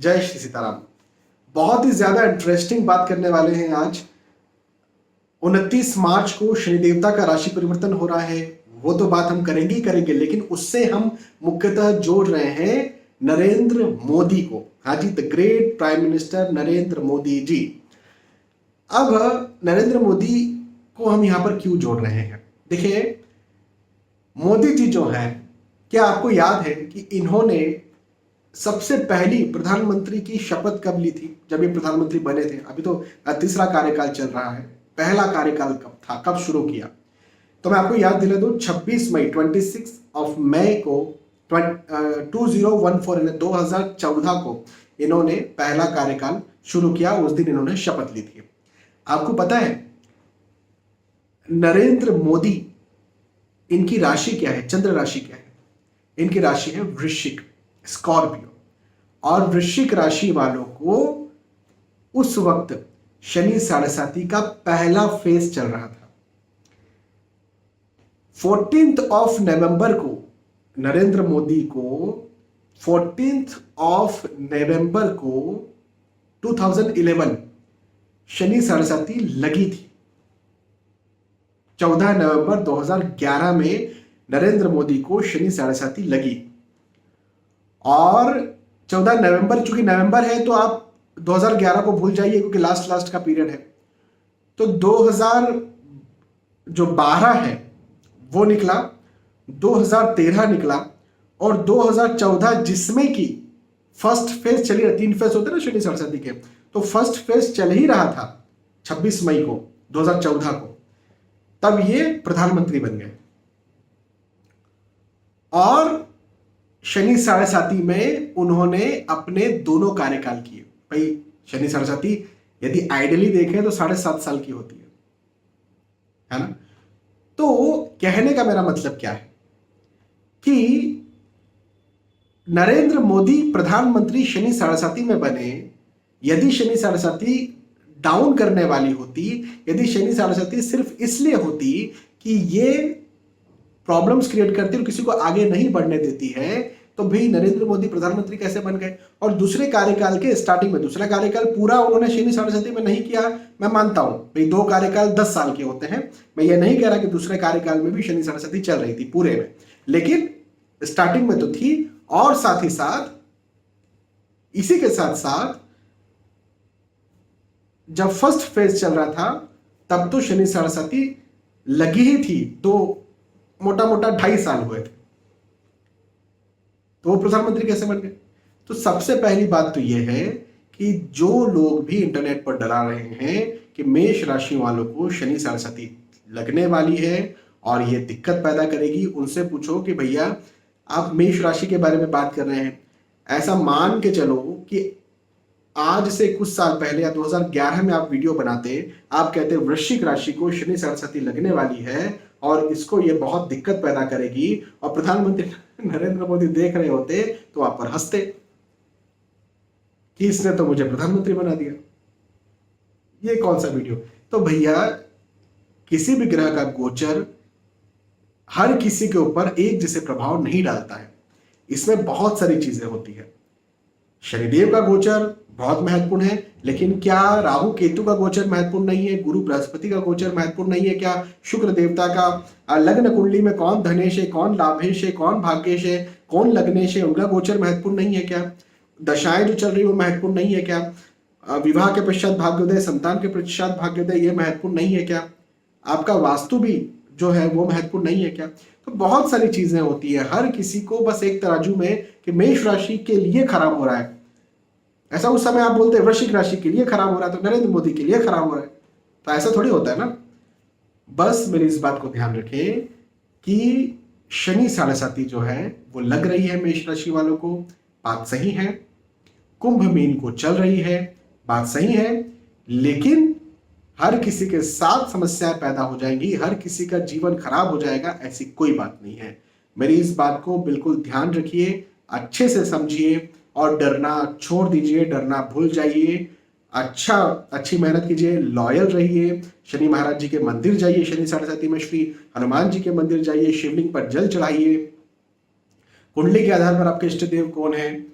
जय श्री सीताराम। बहुत ही ज्यादा इंटरेस्टिंग बात करने वाले हैं आज। 29 मार्च को शनि देवता का राशि परिवर्तन हो रहा है, वो तो बात हम करेंगे ही करेंगे, लेकिन उससे हम मुख्यतः जोड़ रहे हैं नरेंद्र मोदी को। हाँ जी, the great prime minister Narendra Modi ji. अब नरेंद्र मोदी को हम यहां पर क्यों जोड़ रहे हैं? देखिए, मोदी जी जो है, क्या आपको याद है कि इन्होंने सबसे पहली प्रधानमंत्री की शपथ कब ली थी? जब ये प्रधानमंत्री बने थे। अभी तो तीसरा कार्यकाल चल रहा है। पहला कार्यकाल कब था, कब शुरू किया? तो मैं आपको याद दिला दूं, 26 मई 26 मई को 2014 को इन्होंने पहला कार्यकाल शुरू किया। उस दिन इन्होंने शपथ ली थी। आपको पता है नरेंद्र मोदी, इनकी राशि क्या है? चंद्र राशि क्या है? इनकी राशि है वृश्चिक, स्कॉर्पियो। और वृश्चिक राशि वालों को उस वक्त शनि साढ़े साती का पहला फेज चल रहा था। 14 नवंबर को नरेंद्र मोदी को 14 नवंबर को 2011 शनि साढ़े साती लगी थी। 14 नवंबर 2011 में नरेंद्र मोदी को शनि साढ़े साती लगी। और 14 नवंबर, चूंकि नवंबर है तो आप 2011 को भूल जाइए, क्योंकि लास्ट का पीरियड है। तो 2012 है वो निकला, 2013 निकला, और 2014 जिसमें कि फर्स्ट फेज चली रही, 3 फेज होते ना शनि साढ़े साती के, तो फर्स्ट फेज चल ही रहा था 26 मई को 2014 को, तब ये प्रधानमंत्री बन गए। और शनि साढ़े साती में उन्होंने अपने दोनों कार्यकाल किए। भाई शनि साढ़े साती यदि आइडियली देखें तो 7.5 साल की होती है ना? तो कहने का मेरा मतलब क्या है कि नरेंद्र मोदी प्रधानमंत्री शनि साढ़े साती में बने। यदि शनि साढ़े साती डाउन करने वाली होती, यदि शनि साढ़े साती सिर्फ इसलिए होती कि ये प्रॉब्लम्स क्रिएट करती है और किसी को आगे नहीं बढ़ने देती है, तो भी नरेंद्र मोदी प्रधानमंत्री कैसे बन गए? और दूसरे कार्यकाल के स्टार्टिंग में, दूसरा कार्यकाल पूरा उन्होंने शनि साढ़े साती में नहीं किया। मैं मानता हूं भाई 2 कार्यकाल 10 साल के होते हैं, मैं ये नहीं कह रहा कि दूसरे कार्यकाल में भी शनि साढ़े साती चल रही थी पूरे में, लेकिन स्टार्टिंग में तो थी। और साथ ही साथ, इसी के साथ साथ जब फर्स्ट फेज चल रहा था तब तो शनि साढ़े साती लगी ही थी। तो मोटा मोटा 2.5 साल हुए थे, तो वो प्रधानमंत्री कैसे बन गए? तो सबसे पहली बात तो यह है कि जो लोग भी इंटरनेट पर डरा रहे हैं कि मेष राशि वालों को शनि साढ़े साती लगने वाली है और ये दिक्कत पैदा करेगी, उनसे पूछो कि भैया आप मेष राशि के बारे में बात कर रहे हैं। ऐसा मान के चलो कि आज से कुछ साल पहले या 2011 में आप वीडियो बनाते, आप कहते वृश्चिक राशि को शनि साढ़े साती लगने वाली है और इसको ये बहुत दिक्कत पैदा करेगी, और प्रधानमंत्री नरेंद्र मोदी देख रहे होते तो आप पर हंसते कि इसने तो मुझे प्रधानमंत्री बना दिया। ये कौन सा वीडियो? तो भैया, किसी भी ग्रह का गोचर हर किसी के ऊपर एक जैसे प्रभाव नहीं डालता है। इसमें बहुत सारी चीजें होती है। शनिदेव का गोचर बहुत महत्वपूर्ण है, लेकिन क्या राहु केतु का गोचर महत्वपूर्ण नहीं है? गुरु बृहस्पति का गोचर महत्वपूर्ण नहीं है क्या? शुक्र देवता का लग्न कुंडली में कौन धनेश है, कौन लाभेश है, कौन भाग्येश है, कौन लग्नेश है, उनका गोचर महत्वपूर्ण नहीं है क्या? दशाएं जो चल रही है वो महत्वपूर्ण नहीं है क्या? विवाह के पश्चात भाग्योदय, संतान के पश्चात भाग्योदय, ये महत्वपूर्ण नहीं है क्या? आपका वास्तु भी जो है वो महत्वपूर्ण नहीं है क्या? तो बहुत सारी चीजें होती है। हर किसी को बस एक तराजू में कि मेष राशि के लिए खराब हो रहा है, ऐसा उस समय आप बोलते हैं वृश्चिक राशि के लिए खराब हो रहा है तो नरेंद्र मोदी के लिए खराब हो रहा है। तो ऐसा थोड़ी होता है ना। बस मेरी इस बात को ध्यान रखें कि शनि साढ़े साती जो है वो लग रही है मेष राशि वालों को, बात सही है। कुंभ मीन को चल रही है, बात सही है, लेकिन हर किसी के साथ समस्याएं पैदा हो जाएंगी, हर किसी का जीवन खराब हो जाएगा, ऐसी कोई बात नहीं है। मेरी इस बात को बिल्कुल ध्यान रखिए, अच्छे से समझिए और डरना छोड़ दीजिए, डरना भूल जाइए। अच्छी मेहनत कीजिए, लॉयल रहिए, शनि महाराज जी के मंदिर जाइए, शनि साढ़े साती में श्री हनुमान जी के मंदिर जाइए, शिवलिंग पर जल चढ़ाइए, कुंडली के आधार पर आपके इष्ट देव कौन है,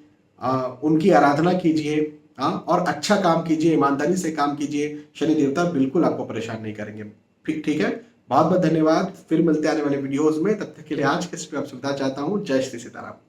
उनकी आराधना कीजिए, हाँ, और अच्छा काम कीजिए, ईमानदारी से काम कीजिए। शनि देवता बिल्कुल आपको परेशान नहीं करेंगे। ठीक ठीक है, बहुत बहुत धन्यवाद। फिर मिलते हैं आने वाले वीडियोस में, तब तक के लिए आज के इस पे आप सुविधा चाहता हूँ। जय श्री सीताराम।